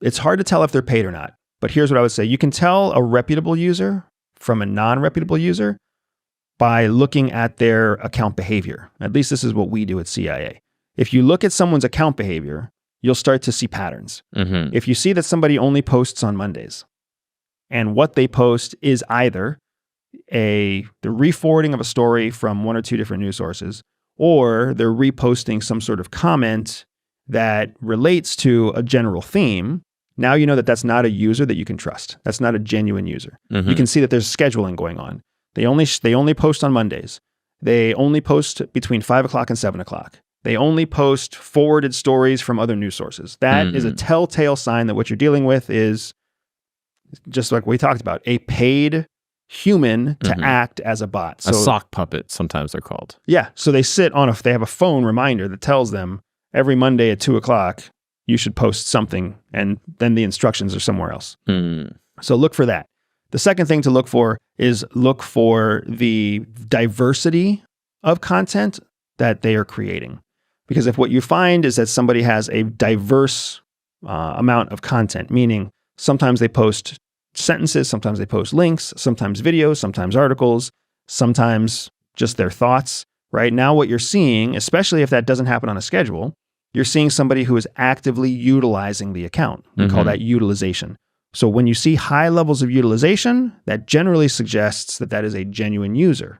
it's hard to tell if they're paid or not. But here's what I would say. You can tell a reputable user from a non-reputable user by looking at their account behavior. At least this is what we do at CIA. If you look at someone's account behavior, you'll start to see patterns. Mm-hmm. If you see that somebody only posts on Mondays, and what they post is either the re-forwarding of a story from one or two different news sources, or they're reposting some sort of comment that relates to a general theme, now you know that that's not a user that you can trust. That's not a genuine user. Mm-hmm. You can see that there's scheduling going on. They only post on Mondays. They only post between 5 o'clock and 7 o'clock. They only post forwarded stories from other news sources. That is a telltale sign that what you're dealing with is, just like we talked about, a paid human to act as a bot. So, a sock puppet, sometimes they're called. Yeah. So they they have a phone reminder that tells them every Monday at 2 o'clock, you should post something, and then the instructions are somewhere else. So look for that. The second thing to look for is look for the diversity of content that they are creating. Because if what you find is that somebody has a diverse amount of content, meaning sometimes they post sentences, sometimes they post links, sometimes videos, sometimes articles, sometimes just their thoughts, right? Now what you're seeing, especially if that doesn't happen on a schedule, you're seeing somebody who is actively utilizing the account. We call that utilization. So when you see high levels of utilization, that generally suggests that that is a genuine user.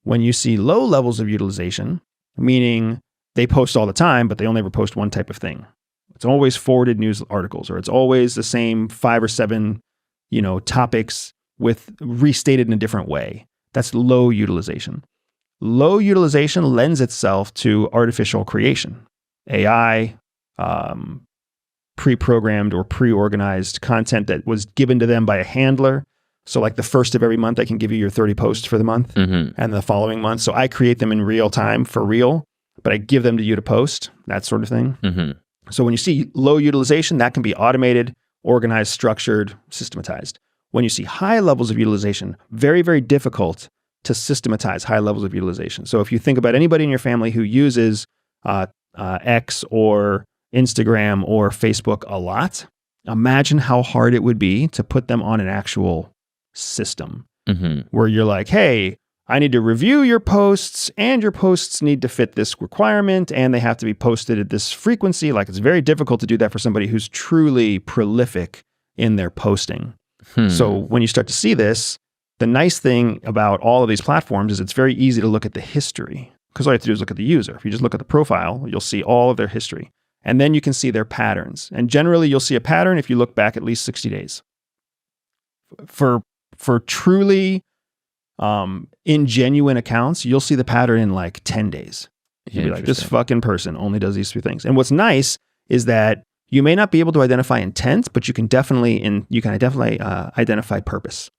When you see low levels of utilization, meaning they post all the time, but they only ever post one type of thing. It's always forwarded news articles, or it's always the same 5 or 7, topics with restated in a different way. That's low utilization. Low utilization lends itself to artificial creation, AI, pre-programmed or pre-organized content that was given to them by a handler. So like the first of every month, I can give you your 30 posts for the month and the following month. So I create them in real time for real, but I give them to you to post, that sort of thing. So when you see low utilization, that can be automated, organized, structured, systematized. When you see high levels of utilization, very, very difficult to systematize high levels of utilization. So if you think about anybody in your family who uses X or Instagram or Facebook a lot, imagine how hard it would be to put them on an actual system where you're like, hey, I need to review your posts, and your posts need to fit this requirement, and they have to be posted at this frequency. Like, it's very difficult to do that for somebody who's truly prolific in their posting. So when you start to see this, the nice thing about all of these platforms is it's very easy to look at the history, because all you have to do is look at the user. If you just look at the profile, you'll see all of their history. And then you can see their patterns. And generally, you'll see a pattern if you look back at least 60 days. For truly ingenuine accounts, you'll see the pattern in like 10 days. You'll be like, this fucking person only does these 3 things. And what's nice is that you may not be able to identify intent, but you can definitely identify purpose.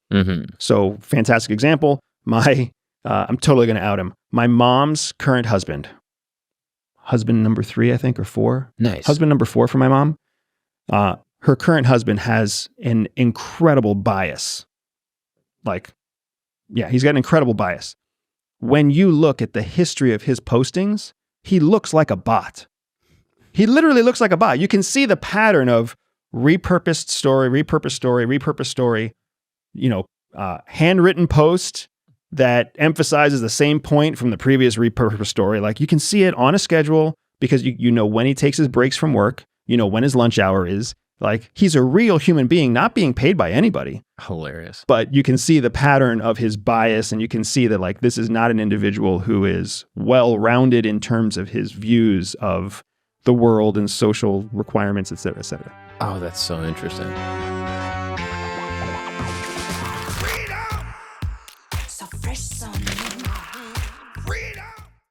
So fantastic example. I'm totally going to out him. My mom's current husband number 3, I think, or 4. Nice. Husband number 4 for my mom. Her current husband has an incredible bias. He's got an incredible bias. When you look at the history of his postings, he looks like a bot. He literally looks like a bot. You can see the pattern of repurposed story, handwritten post that emphasizes the same point from the previous repurposed story. Like, you can see it on a schedule because you know when he takes his breaks from work, you know when his lunch hour is. Like, he's a real human being, not being paid by anybody. Hilarious. But you can see the pattern of his bias, and you can see that, like, this is not an individual who is well-rounded in terms of his views of the world and social requirements, et cetera, et cetera. Oh, that's so interesting.